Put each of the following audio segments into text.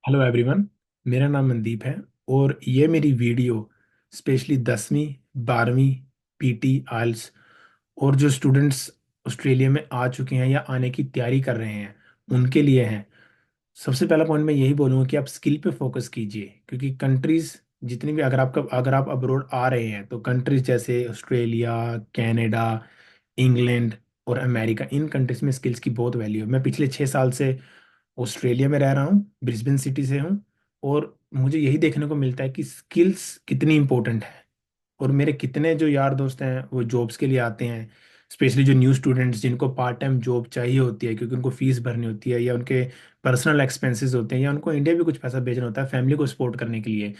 Hello everyone. मेरा नाम मनदीप है और ये मेरी वीडियो स्पेशली 10वीं 12वीं पीटी आइल्स और जो स्टूडेंट्स ऑस्ट्रेलिया में आ चुके हैं या आने की तैयारी कर रहे हैं उनके लिए हैं। सबसे पहला पॉइंट मैं यही बोलूँगा कि आप स्किल पे फोकस कीजिए, क्योंकि कंट्रीज जितनी भी अगर आप अब्रॉड आ रहे हैं तो कंट्रीज जैसे ऑस्ट्रेलिया, कनाडा, इंग्लैंड और अमेरिका, इन कंट्रीज में स्किल्स की बहुत वैल्यू है। मैं पिछले 6 साल से ऑस्ट्रेलिया में रह रहा हूँ, ब्रिस्बेन सिटी से हूँ, और मुझे यही देखने को मिलता है कि स्किल्स कितनी इंपॉर्टेंट है। और मेरे कितने जो यार दोस्त हैं वो जॉब्स के लिए आते हैं, स्पेशली जो न्यू स्टूडेंट्स जिनको पार्ट टाइम जॉब चाहिए होती है क्योंकि उनको फीस भरनी होती है या उनके पर्सनल एक्सपेंसेस होते हैं या उनको इंडिया भी कुछ पैसा भेजना होता है फैमिली को सपोर्ट करने के लिए।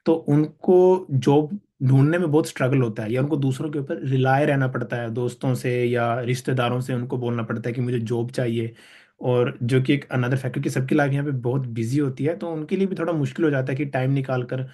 तो उनको जॉब ढूंढने में बहुत स्ट्रगल होता है या उनको दूसरों के ऊपर रिलाय रहना पड़ता है, दोस्तों से या रिश्तेदारों से उनको बोलना पड़ता है कि मुझे जॉब चाहिए। और जो कि एक अनदर फैक्टर कि सबकी लाइफ यहाँ पे बहुत बिजी होती है, तो उनके लिए भी थोड़ा मुश्किल हो जाता है कि टाइम निकाल कर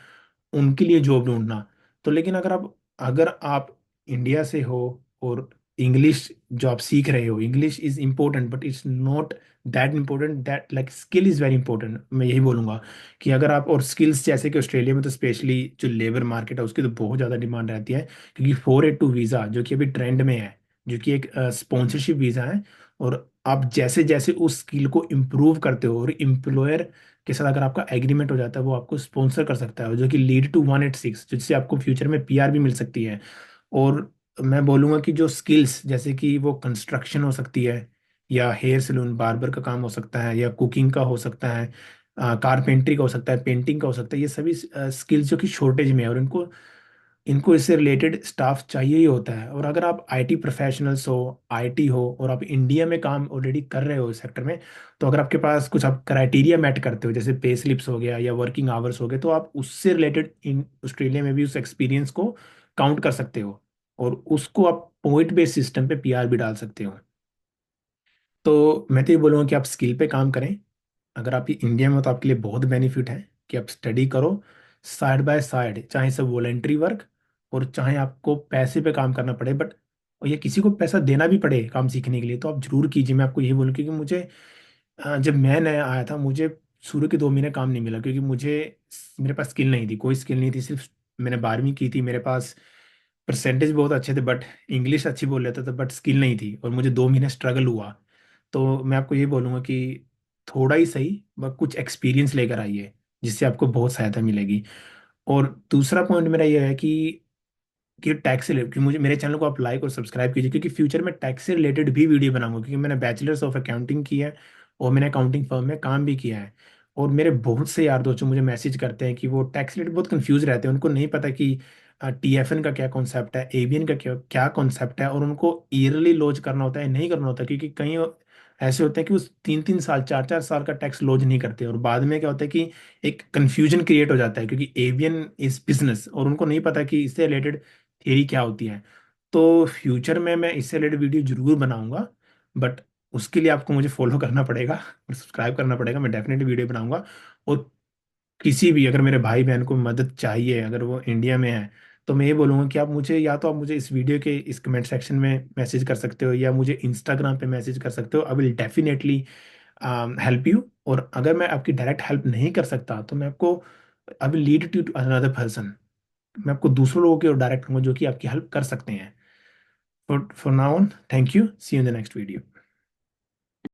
उनके लिए जॉब ढूंढना। तो लेकिन अगर आप इंडिया से हो और इंग्लिश जो आप सीख रहे हो, English is important but it's not that important, that like skill is very important. मैं यही बोलूँगा कि अगर आप, और स्किल्स जैसे कि ऑस्ट्रेलिया में तो स्पेशली जो लेबर मार्केट है उसकी तो बहुत ज़्यादा डिमांड रहती है, क्योंकि 482 वीज़ा जो कि अभी ट्रेंड में है, जो कि एक स्पॉन्सरशिप वीज़ा है। और आप जैसे जैसे उस स्किल को इम्प्रूव करते हो और एम्प्लॉयर के साथ अगर आपका एग्रीमेंट हो जाता है वो आपको स्पॉन्सर कर सकता है, जो कि लीड टू 186, जिससे आपको फ्यूचर में पीआर भी मिल सकती है। और मैं बोलूँगा कि जो स्किल्स जैसे कि वो कंस्ट्रक्शन हो सकती है या हेयर सलून बार्बर का काम हो सकता है या कुकिंग का हो सकता है, कारपेंट्री का हो सकता है, पेंटिंग का हो सकता है, ये सभी स्किल्स जो कि शॉर्टेज में है और इनको इनको इससे रिलेटेड स्टाफ चाहिए ही होता है। और अगर आप आईटी प्रोफेशनल्स हो, आईटी हो और आप इंडिया में काम ऑलरेडी कर रहे हो इस सेक्टर में, तो अगर आपके पास कुछ आप क्राइटेरिया मैट करते हो जैसे पे स्लिप्स हो गया या वर्किंग आवर्स हो गए, तो आप उससे रिलेटेड इन ऑस्ट्रेलिया में भी उस एक्सपीरियंस को काउंट कर सकते हो और उसको आप पॉइंट बेस्ड सिस्टम पे पीआर भी डाल सकते हो। तो मैं तो ये बोलूँगा कि आप स्किल पे काम करें। अगर आप ये इंडिया में हो तो आपके लिए बहुत बेनिफिट है कि आप स्टडी करो साइड बाय साइड, चाहे सब वॉलेंट्री वर्क और चाहे आपको पैसे पे काम करना पड़े, बट और ये किसी को पैसा देना भी पड़े काम सीखने के लिए तो आप जरूर कीजिए। मैं आपको यही बोलूँ क्योंकि मुझे जब मैं नया आया था मुझे शुरू के 2 महीने काम नहीं मिला, क्योंकि मेरे पास स्किल नहीं थी, कोई स्किल नहीं थी। सिर्फ मैंने 12वीं की थी, मेरे पास परसेंटेज बहुत अच्छे थे बट इंग्लिश अच्छी बोल लेता था, बट स्किल नहीं थी और मुझे 2 महीने स्ट्रगल हुआ। तो मैं आपको ये बोलूँगा कि थोड़ा ही सही बट कुछ एक्सपीरियंस लेकर आइए, जिससे आपको बहुत सहायता मिलेगी। और दूसरा पॉइंट मेरा ये है कि टैक्स से कि मुझे मेरे चैनल को आप लाइक और सब्सक्राइब कीजिए, क्योंकि फ्यूचर में टैक्स से रिलेटेड भी वीडियो बनाऊंगा, क्योंकि मैंने बैचलर्स ऑफ अकाउंटिंग की है और मैंने अकाउंटिंग फर्म में काम भी किया है। और मेरे बहुत से यार दोस्त जो मुझे मैसेज करते हैं कि वो टैक्स रिलेटेड बहुत कंफ्यूज रहते हैं, उनको नहीं पता कि टीएफएन का क्या कॉन्सेप्ट है, एबीएन का क्या क्या कॉन्सेप्ट है, और उनको ईयरली लॉज करना होता है नहीं करना होता, क्योंकि कई ऐसे होते हैं कि वो 3 3 साल 4 4 साल का टैक्स लॉज नहीं करते और बाद में क्या होता है कि एक कंफ्यूजन क्रिएट हो जाता है, क्योंकि एवियन इज बिजनेस और उनको नहीं पता कि इससे रिलेटेड थियरी क्या होती है। तो फ्यूचर में मैं इससे रिलेटेड वीडियो जरूर बनाऊंगा, बट उसके लिए आपको मुझे फॉलो करना पड़ेगा और सब्सक्राइब करना पड़ेगा। मैं डेफिनेटली वीडियो बनाऊंगा। और किसी भी अगर मेरे भाई बहन को मदद चाहिए, अगर वो इंडिया में है, तो मैं ये बोलूँगा कि आप मुझे या तो आप मुझे इस वीडियो के इस कमेंट सेक्शन में मैसेज कर सकते हो या मुझे इंस्टाग्राम पे मैसेज कर सकते हो। I will definitely help you. और अगर मैं आपकी डायरेक्ट हेल्प नहीं कर सकता तो मैं आपको, I will lead to another person. मैं आपको दूसरों लोगों की ओर डायरेक्ट करूंगा जो कि आपकी हेल्प कर सकते हैं। For now, thank you, see you in the next video.